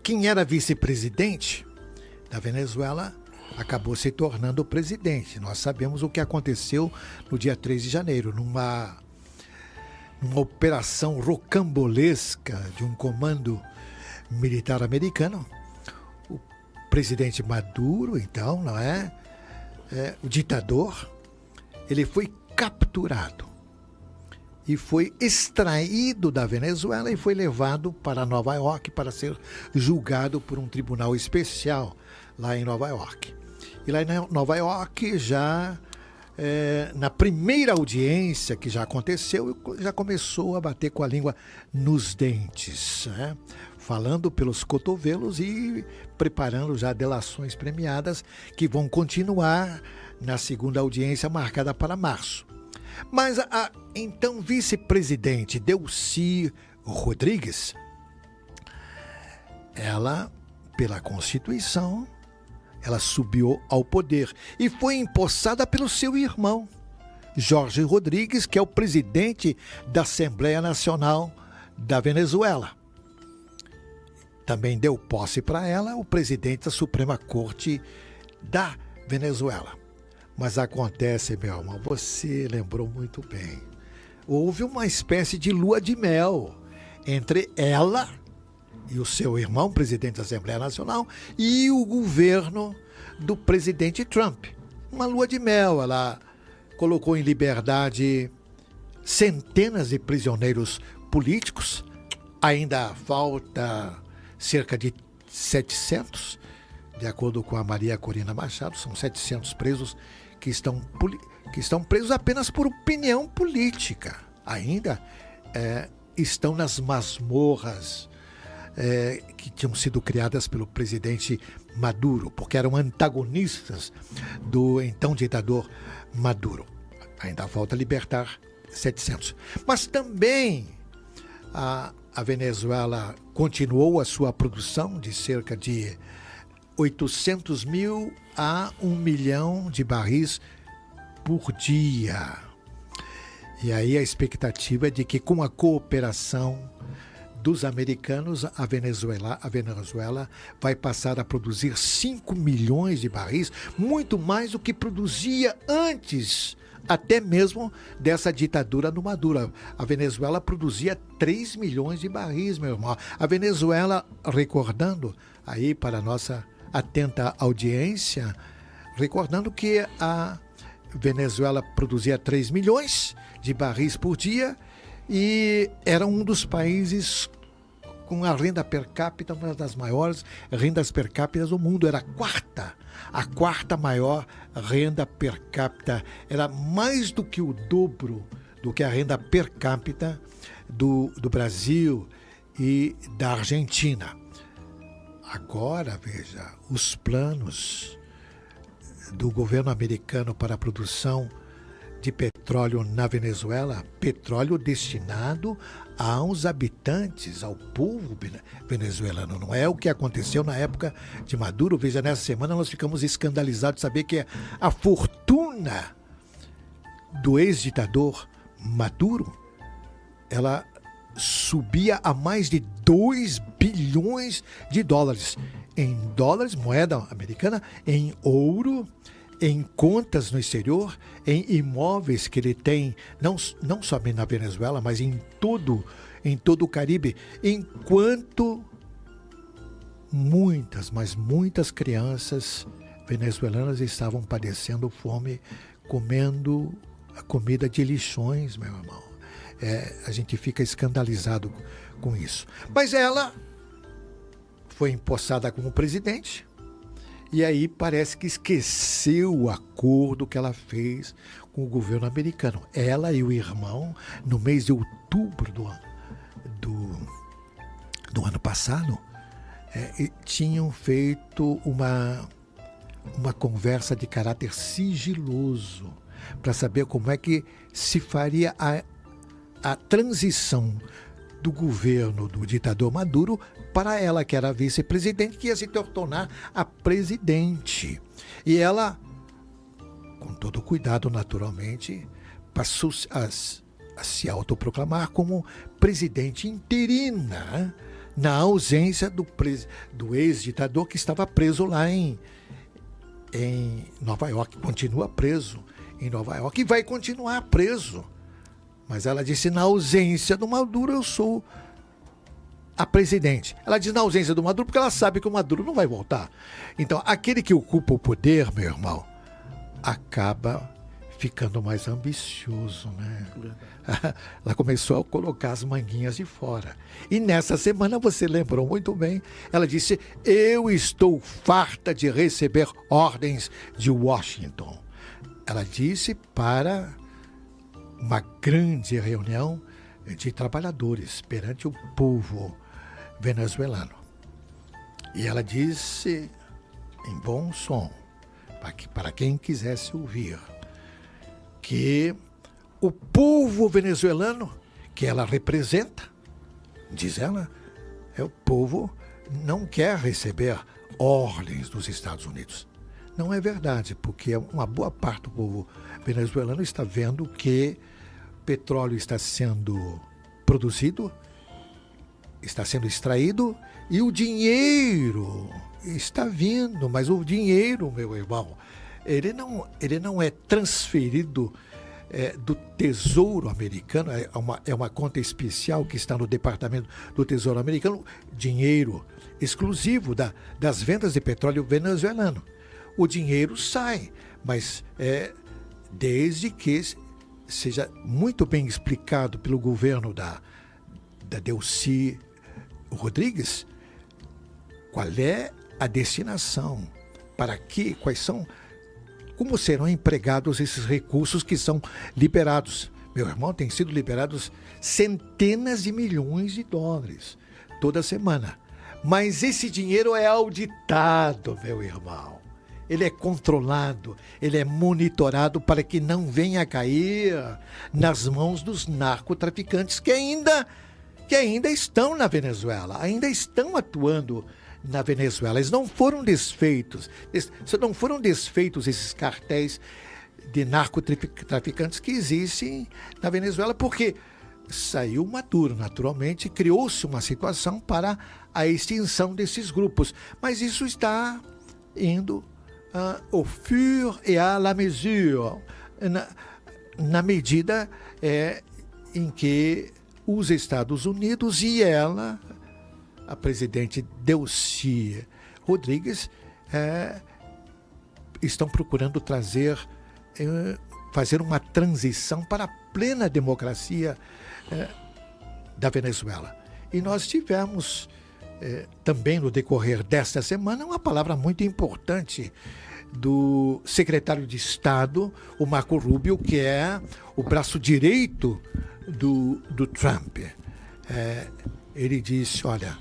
Quem era vice-presidente da Venezuela acabou se tornando o presidente. Nós sabemos o que aconteceu no dia 3 de janeiro, numa operação rocambolesca de um comando militar americano. O presidente Maduro, então, não é? O ditador, ele foi capturado e foi extraído da Venezuela e foi levado para Nova York para ser julgado por um tribunal especial lá em Nova York. E lá em Nova York, já na primeira audiência que já aconteceu, já começou a bater com a língua nos dentes, né? Falando pelos cotovelos e preparando já delações premiadas que vão continuar na segunda audiência marcada para março. Mas a então vice-presidente Delcy Rodrigues, ela, pela Constituição, ela subiu ao poder e foi empossada pelo seu irmão, Jorge Rodrigues, que é o presidente da Assembleia Nacional da Venezuela. Também deu posse para ela o presidente da Suprema Corte da Venezuela. Mas acontece, meu irmão, você lembrou muito bem. Houve uma espécie de lua de mel entre ela e o seu irmão, presidente da Assembleia Nacional, e o governo do presidente Trump. Uma lua de mel, ela colocou em liberdade centenas de prisioneiros políticos, ainda falta cerca de 700, de acordo com a Maria Corina Machado, são 700 presos que estão presos apenas por opinião política. Ainda estão nas masmorras que tinham sido criadas pelo presidente Maduro, porque eram antagonistas do então ditador Maduro. Ainda falta libertar 700. Mas também a Venezuela continuou a sua produção de cerca de 800 mil a 1 milhão de barris por dia. E aí a expectativa é de que, com a cooperação dos americanos, a Venezuela vai passar a produzir 5 milhões de barris, muito mais do que produzia antes, até mesmo dessa ditadura do Maduro. A Venezuela produzia 3 milhões de barris, meu irmão. A Venezuela, recordando aí para a nossa atenta audiência, recordando que a Venezuela produzia 3 milhões de barris por dia e era um dos países com a renda per capita, uma das maiores rendas per capita do mundo. Era a quarta maior renda per capita. Era mais do que o dobro do que a renda per capita do Brasil e da Argentina. Agora, veja, os planos do governo americano para a produção de petróleo na Venezuela, petróleo destinado aos habitantes, ao povo venezuelano. Não é o que aconteceu na época de Maduro. Veja, nessa semana nós ficamos escandalizados de saber que a fortuna do ex-ditador Maduro, ela subia a mais de 2 bilhões de dólares. Em dólares, moeda americana, em ouro, em contas no exterior, em imóveis que ele tem, não somente na Venezuela, mas em todo o Caribe, enquanto muitas crianças venezuelanas estavam padecendo fome, comendo a comida de lixões, meu irmão. A gente fica escandalizado com isso. Mas ela foi empossada como presidente e aí parece que esqueceu o acordo que ela fez com o governo americano. Ela e o irmão, no mês de outubro do ano passado, tinham feito uma conversa de caráter sigiloso para saber como é que se faria a transição do governo do ditador Maduro para ela, que era vice-presidente, que ia se tornar a presidente. E ela, com todo cuidado, naturalmente, passou se autoproclamar como presidente interina, na ausência do ex-ditador que estava preso lá em Nova York, continua preso em Nova York e vai continuar preso. Mas ela disse, na ausência do Maduro, eu sou a presidente. Ela diz na ausência do Maduro porque ela sabe que o Maduro não vai voltar. Então, aquele que ocupa o poder, meu irmão, acaba ficando mais ambicioso, né? Ela começou a colocar as manguinhas de fora. E nessa semana, você lembrou muito bem, ela disse, eu estou farta de receber ordens de Washington. Ela disse para uma grande reunião de trabalhadores perante o povo venezuelano. E ela disse, em bom som, para quem quisesse ouvir, que o povo venezuelano que ela representa, diz ela, o povo não quer receber ordens dos Estados Unidos. Não é verdade, porque uma boa parte do povo venezuelano está vendo que petróleo está sendo produzido, está sendo extraído e o dinheiro está vindo, mas o dinheiro, meu irmão, ele não é transferido do Tesouro Americano, é uma conta especial que está no Departamento do Tesouro Americano, dinheiro exclusivo das vendas de petróleo venezuelano. O dinheiro sai, mas desde que seja muito bem explicado pelo governo da Delcy Rodrigues qual é a destinação, para quê, como serão empregados esses recursos que são liberados. Meu irmão, tem sido liberados centenas de milhões de dólares toda semana. Mas esse dinheiro é auditado, meu irmão. Ele é controlado, ele é monitorado para que não venha a cair nas mãos dos narcotraficantes que ainda estão na Venezuela, ainda estão atuando na Venezuela. Eles não foram desfeitos. Não foram desfeitos esses cartéis de narcotraficantes que existem na Venezuela, porque saiu Maduro, naturalmente, criou-se uma situação para a extinção desses grupos. Mas isso está indo au fur et à la mesure, na medida em que os Estados Unidos e ela, a presidente Delcy Rodrigues, estão procurando fazer uma transição para a plena democracia da Venezuela. E nós tivemos também no decorrer desta semana uma palavra muito importante do secretário de Estado, o Marco Rubio, que é o braço direito do Trump. Ele disse, olha,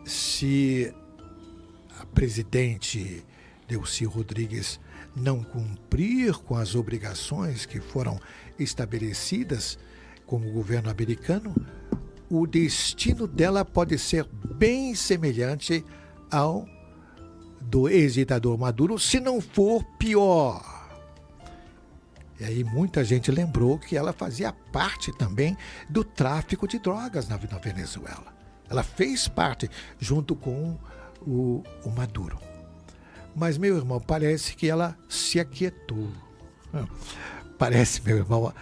se a presidente Delcy Rodrigues não cumprir com as obrigações que foram estabelecidas com o governo americano, o destino dela pode ser bem semelhante ao do ex-ditador Maduro, se não for pior. E aí muita gente lembrou que ela fazia parte também do tráfico de drogas na Venezuela. Ela fez parte junto com o Maduro. Mas, meu irmão, parece que ela se aquietou. Parece, meu irmão,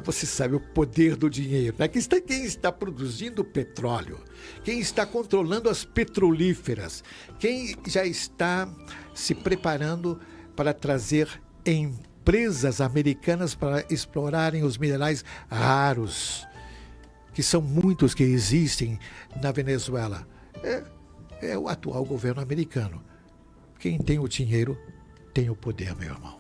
você sabe o poder do dinheiro, né? Quem está produzindo petróleo, quem está controlando as petrolíferas, quem já está se preparando para trazer empresas americanas para explorarem os minerais raros, que são muitos que existem na Venezuela. É o atual governo americano. Quem tem o dinheiro tem o poder, meu irmão.